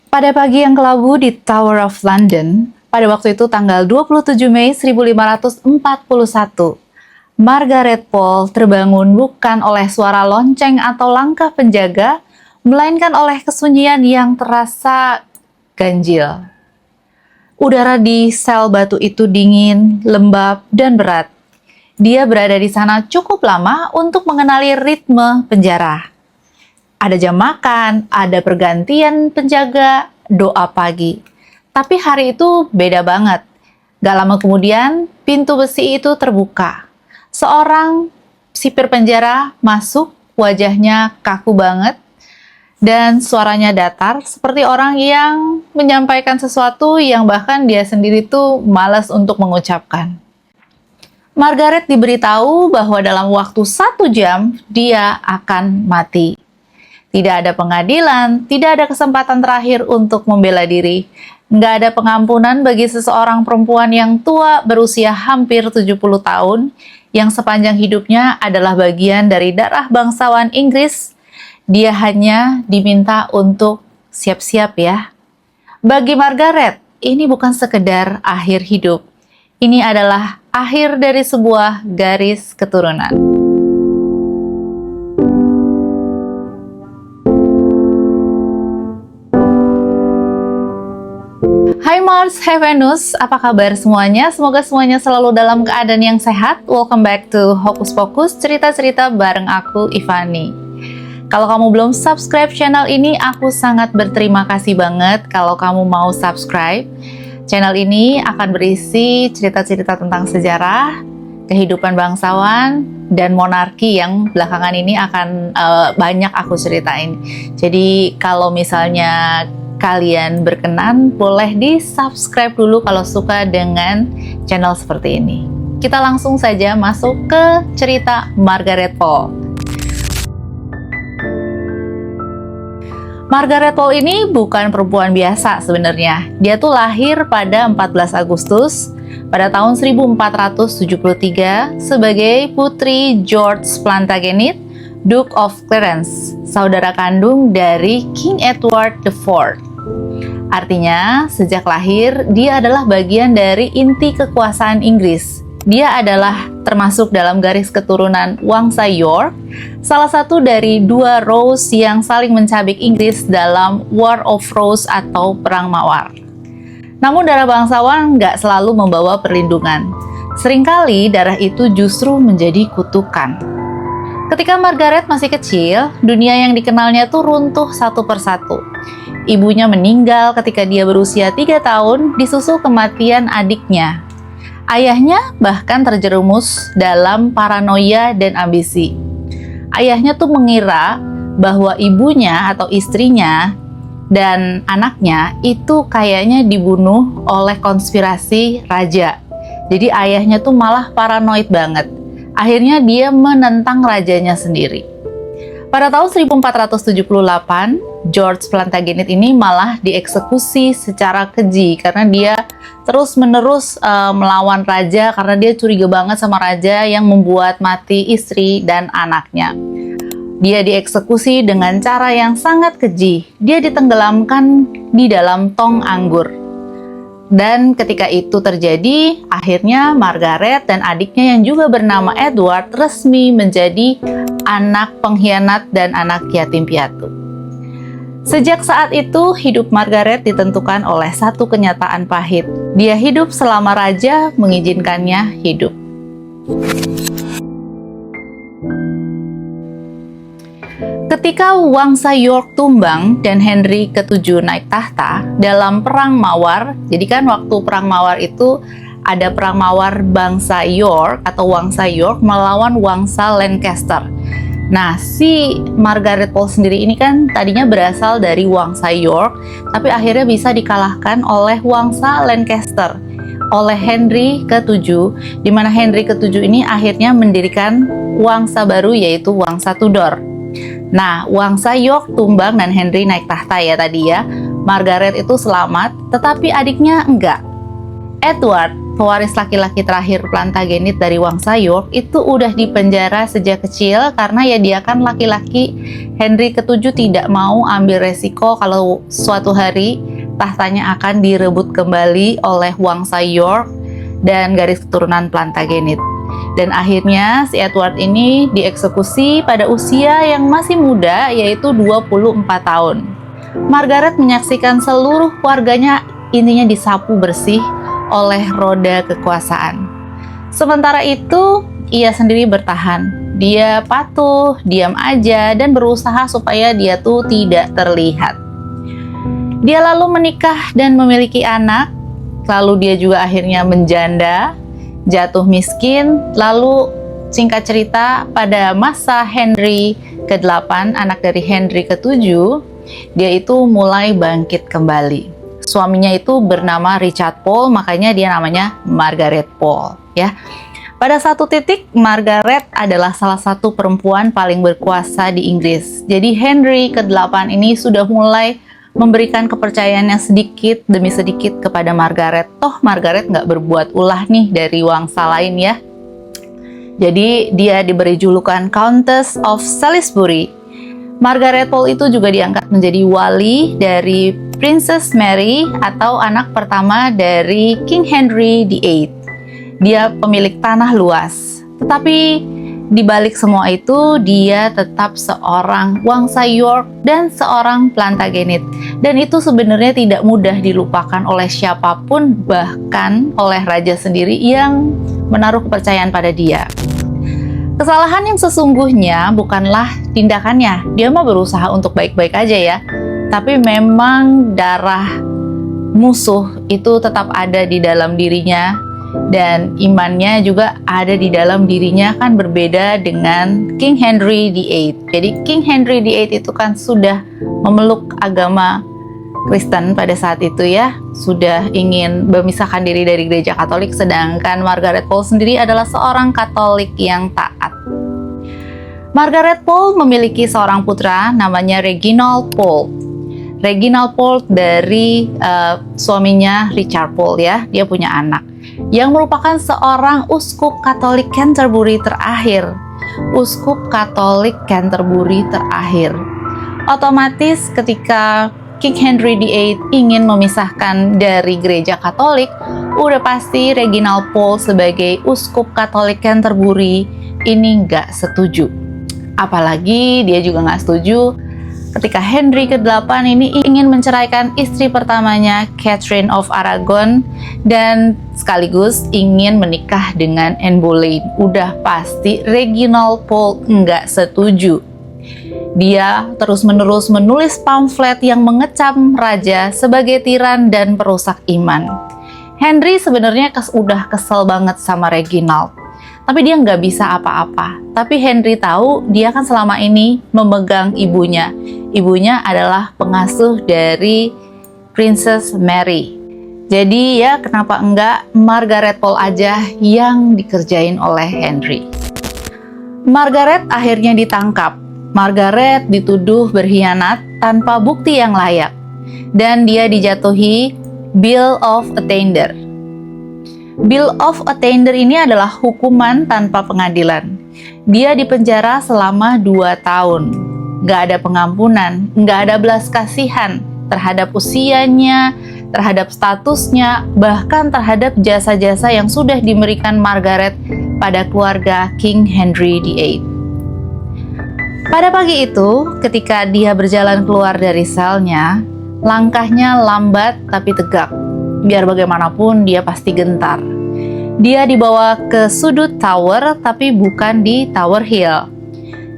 Pada pagi yang kelabu di Tower of London, pada waktu itu tanggal 27 Mei 1541, Margaret Pole terbangun bukan oleh suara lonceng atau langkah penjaga, melainkan oleh kesunyian yang terasa ganjil. Udara di sel batu itu dingin, lembab, dan berat. Dia berada di sana cukup lama untuk mengenali ritme penjara. Ada jam makan, ada pergantian penjaga, doa pagi. Tapi hari itu beda banget. Gak lama kemudian, pintu besi itu terbuka. Seorang sipir penjara masuk, wajahnya kaku banget, dan suaranya datar seperti orang yang menyampaikan sesuatu yang bahkan dia sendiri tuh malas untuk mengucapkan. Margaret diberitahu bahwa dalam waktu 1 jam dia akan mati. Tidak ada pengadilan, tidak ada kesempatan terakhir untuk membela diri. Nggak ada pengampunan bagi seseorang perempuan yang tua berusia hampir 70 tahun, yang sepanjang hidupnya adalah bagian dari darah bangsawan Inggris. Dia hanya diminta untuk siap-siap ya. Bagi Margaret, ini bukan sekedar akhir hidup. Ini adalah akhir dari sebuah garis keturunan. Hai Mars, hai Venus, apa kabar semuanya? Semoga semuanya selalu dalam keadaan yang sehat. Welcome back to Hokus Pokus, cerita-cerita bareng aku, Ivani. Kalau kamu belum subscribe channel ini, aku sangat berterima kasih banget kalau kamu mau subscribe. Channel ini akan berisi cerita-cerita tentang sejarah, kehidupan bangsawan, dan monarki yang belakangan ini akan banyak aku ceritain. Jadi kalau misalnya kalian berkenan, boleh di-subscribe dulu kalau suka dengan channel seperti ini. Kita langsung saja masuk ke cerita Margaret Pole. Margaret Pole ini bukan perempuan biasa sebenarnya. Dia tuh lahir pada 14 Agustus pada tahun 1473 sebagai putri George Plantagenet, Duke of Clarence, saudara kandung dari King Edward IV. Artinya, sejak lahir, dia adalah bagian dari inti kekuasaan Inggris. Dia adalah termasuk dalam garis keturunan Wangsa York, salah satu dari 2 Rose yang saling mencabik Inggris dalam War of Rose atau Perang Mawar. Namun darah bangsawan nggak selalu membawa perlindungan. Seringkali darah itu justru menjadi kutukan. Ketika Margaret masih kecil, dunia yang dikenalnya tuh runtuh satu persatu. Ibunya meninggal ketika dia berusia 3 tahun disusul kematian adiknya. Ayahnya bahkan terjerumus dalam paranoia dan ambisi. Ayahnya tuh mengira bahwa ibunya atau istrinya dan anaknya itu kayaknya dibunuh oleh konspirasi raja. Jadi ayahnya tuh malah paranoid banget. Akhirnya dia menentang rajanya sendiri. Pada tahun 1478, George Plantagenet ini malah dieksekusi secara keji karena dia terus-menerus melawan raja karena dia curiga banget sama raja yang membuat mati istri dan anaknya. Dia dieksekusi dengan cara yang sangat keji. Dia ditenggelamkan di dalam tong anggur. Dan ketika itu terjadi, akhirnya Margaret dan adiknya yang juga bernama Edward resmi menjadi anak pengkhianat dan anak yatim piatu. Sejak saat itu, hidup Margaret ditentukan oleh satu kenyataan pahit. Dia hidup selama raja mengizinkannya hidup. Ketika Wangsa York tumbang dan Henry ke-7 naik tahta dalam Perang Mawar, jadi kan waktu Perang Mawar itu ada Perang Mawar bangsa York atau Wangsa York melawan Wangsa Lancaster. Nah, si Margaret Pole sendiri ini kan tadinya berasal dari Wangsa York, tapi akhirnya bisa dikalahkan oleh Wangsa Lancaster, oleh Henry ke-7, di mana Henry ke-7 ini akhirnya mendirikan Wangsa baru yaitu Wangsa Tudor. Nah, Wangsa York tumbang dan Henry naik tahta ya tadi ya. Margaret itu selamat, tetapi adiknya enggak. Edward, pewaris laki-laki terakhir Plantagenet dari Wangsa York, itu udah dipenjara sejak kecil karena ya dia kan laki-laki. Henry ke-7 tidak mau ambil resiko kalau suatu hari tahtanya akan direbut kembali oleh Wangsa York dan garis keturunan Plantagenet. Dan akhirnya si Edward ini dieksekusi pada usia yang masih muda, yaitu 24 tahun. Margaret menyaksikan seluruh keluarganya intinya disapu bersih oleh roda kekuasaan. Sementara itu, ia sendiri bertahan. Dia patuh, diam aja, dan berusaha supaya dia tuh tidak terlihat. Dia lalu menikah dan memiliki anak, lalu dia juga akhirnya menjanda, jatuh miskin, lalu singkat cerita pada masa Henry ke-8, anak dari Henry ke-7, dia itu mulai bangkit kembali. Suaminya itu bernama Richard Pole, makanya dia namanya Margaret Pole, ya. Pada satu titik, Margaret adalah salah satu perempuan paling berkuasa di Inggris. Jadi Henry ke-8 ini sudah mulai memberikan kepercayaannya sedikit demi sedikit kepada Margaret. Toh Margaret nggak berbuat ulah nih dari wangsa lain ya. Jadi dia diberi julukan Countess of Salisbury. Margaret Pole itu juga diangkat menjadi wali dari Princess Mary atau anak pertama dari King Henry VIII. Dia pemilik tanah luas. Tetapi di balik semua itu, dia tetap seorang Wangsa York dan seorang Plantagenet. Dan itu sebenarnya tidak mudah dilupakan oleh siapapun, bahkan oleh raja sendiri yang menaruh kepercayaan pada dia. Kesalahan yang sesungguhnya bukanlah tindakannya. Dia mah berusaha untuk baik-baik aja ya. Tapi memang darah musuh itu tetap ada di dalam dirinya. Dan imannya juga ada di dalam dirinya, kan berbeda dengan King Henry VIII. Jadi King Henry VIII itu kan sudah memeluk agama Kristen pada saat itu ya, sudah ingin memisahkan diri dari gereja Katolik, sedangkan Margaret Pole sendiri adalah seorang Katolik yang taat. Margaret Pole memiliki seorang putra namanya Reginald Pole. Reginald Pole dari suaminya Richard Pole ya, dia punya anak yang merupakan seorang uskup Katolik Canterbury terakhir. Uskup Katolik Canterbury terakhir. Otomatis ketika King Henry VIII ingin memisahkan dari gereja Katolik, udah pasti Reginald Pole sebagai uskup Katolik Canterbury ini nggak setuju. Apalagi dia juga nggak setuju ketika Henry ke-8 ini ingin menceraikan istri pertamanya, Catherine of Aragon, dan sekaligus ingin menikah dengan Anne Boleyn. Udah pasti Reginald Pole nggak setuju. Dia terus-menerus menulis pamflet yang mengecam raja sebagai tiran dan perusak iman. Henry sebenarnya udah kesel banget sama Reginald, tapi dia nggak bisa apa-apa. Tapi Henry tahu dia kan selama ini memegang ibunya. Ibunya adalah pengasuh dari Princess Mary. Jadi ya kenapa enggak Margaret Pole aja yang dikerjain oleh Henry. Margaret akhirnya ditangkap. Margaret dituduh berkhianat tanpa bukti yang layak. Dan dia dijatuhi Bill of Attainder. Bill of Attainder ini adalah hukuman tanpa pengadilan. Dia dipenjara selama 2 tahun. Nggak ada pengampunan, nggak ada belas kasihan terhadap usianya, terhadap statusnya, bahkan terhadap jasa-jasa yang sudah diberikan Margaret pada keluarga King Henry VIII. Pada pagi itu, ketika dia berjalan keluar dari selnya, langkahnya lambat tapi tegak. Biar bagaimanapun dia pasti gentar. Dia dibawa ke sudut tower tapi bukan di Tower Hill.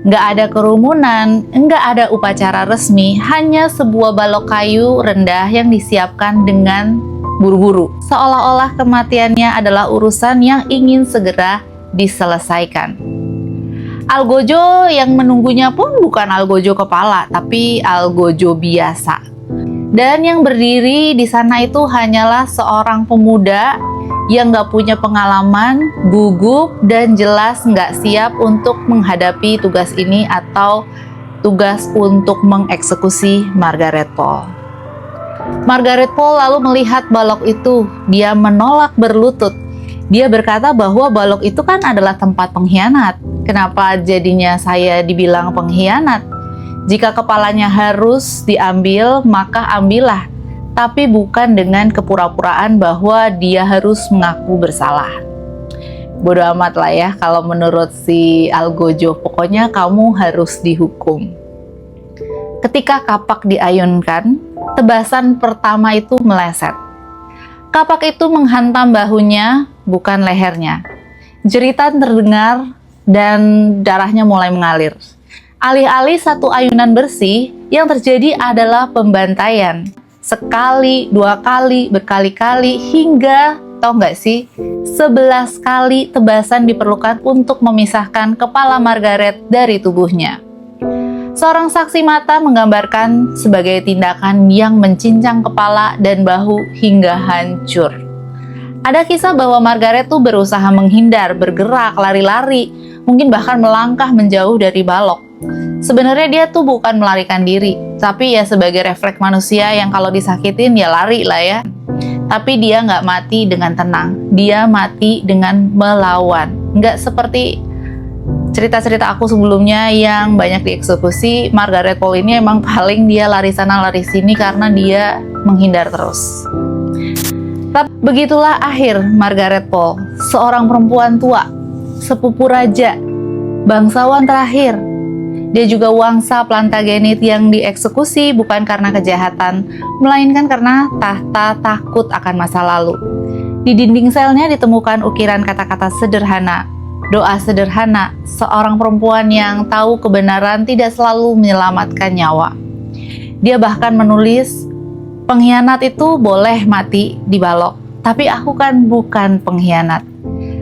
Nggak ada kerumunan, nggak ada upacara resmi, hanya sebuah balok kayu rendah yang disiapkan dengan buru-buru. Seolah-olah kematiannya adalah urusan yang ingin segera diselesaikan. Algojo yang menunggunya pun bukan algojo kepala, tapi algojo biasa. Dan yang berdiri di sana itu hanyalah seorang pemuda yang nggak punya pengalaman, gugup, dan jelas nggak siap untuk menghadapi tugas ini atau tugas untuk mengeksekusi Margaret Pole. Margaret Pole lalu melihat balok itu. Dia menolak berlutut. Dia berkata bahwa balok itu kan adalah tempat pengkhianat. Kenapa jadinya saya dibilang pengkhianat? Jika kepalanya harus diambil, maka ambillah. Tapi bukan dengan kepura-puraan bahwa dia harus mengaku bersalah. Bodo amat lah ya kalau menurut si Algojo. Pokoknya kamu harus dihukum. Ketika kapak diayunkan, tebasan pertama itu meleset. Kapak itu menghantam bahunya, bukan lehernya. Jeritan terdengar dan darahnya mulai mengalir. Alih-alih satu ayunan bersih, yang terjadi adalah pembantaian. Sekali, 2 kali, berkali-kali, hingga, tahu nggak sih, 11 kali tebasan diperlukan untuk memisahkan kepala Margaret dari tubuhnya. Seorang saksi mata menggambarkan sebagai tindakan yang mencincang kepala dan bahu hingga hancur. Ada kisah bahwa Margaret tuh berusaha menghindar, bergerak, lari-lari, mungkin bahkan melangkah menjauh dari balok. Sebenarnya dia tuh bukan melarikan diri, tapi ya sebagai refleks manusia yang kalau disakitin ya lari lah ya. Tapi dia nggak mati dengan tenang, dia mati dengan melawan. Nggak seperti cerita-cerita aku sebelumnya yang banyak dieksekusi. Margaret Pole ini emang paling dia lari sana lari sini karena dia menghindar terus. Tapi begitulah akhir Margaret Pole, seorang perempuan tua, sepupu raja, bangsawan terakhir. Dia juga wangsa Plantagenet yang dieksekusi bukan karena kejahatan, melainkan karena tahta takut akan masa lalu. Di dinding selnya ditemukan ukiran kata-kata sederhana, doa sederhana, seorang perempuan yang tahu kebenaran tidak selalu menyelamatkan nyawa. Dia bahkan menulis, pengkhianat itu boleh mati di balok, tapi aku kan bukan pengkhianat.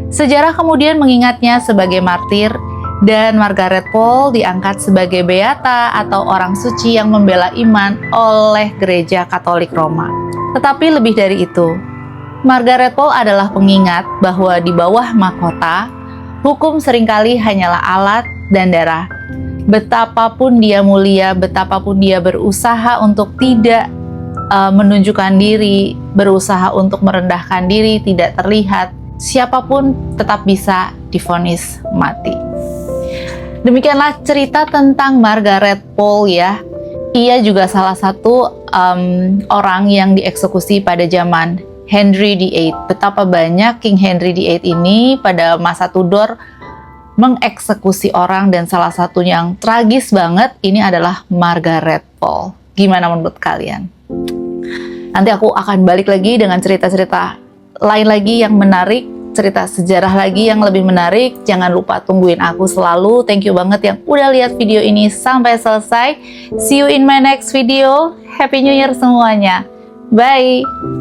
Sejarah kemudian mengingatnya sebagai martir, dan Margaret Pole diangkat sebagai beata atau orang suci yang membela iman oleh Gereja Katolik Roma. Tetapi lebih dari itu, Margaret Pole adalah pengingat bahwa di bawah mahkota, hukum seringkali hanyalah alat dan darah. Betapapun dia mulia, betapapun dia berusaha untuk tidak menunjukkan diri, berusaha untuk merendahkan diri, tidak terlihat, siapapun tetap bisa divonis mati. Demikianlah cerita tentang Margaret Pole ya. Ia juga salah satu orang yang dieksekusi pada zaman Henry VIII. Betapa banyak King Henry VIII ini pada masa Tudor mengeksekusi orang, dan salah satu yang tragis banget ini adalah Margaret Pole. Gimana menurut kalian? Nanti aku akan balik lagi dengan cerita-cerita lain lagi yang menarik, cerita sejarah lagi yang lebih menarik. Jangan lupa tungguin aku selalu. Thank you banget yang udah lihat video ini sampai selesai. See you in my next video. Happy New Year semuanya. Bye.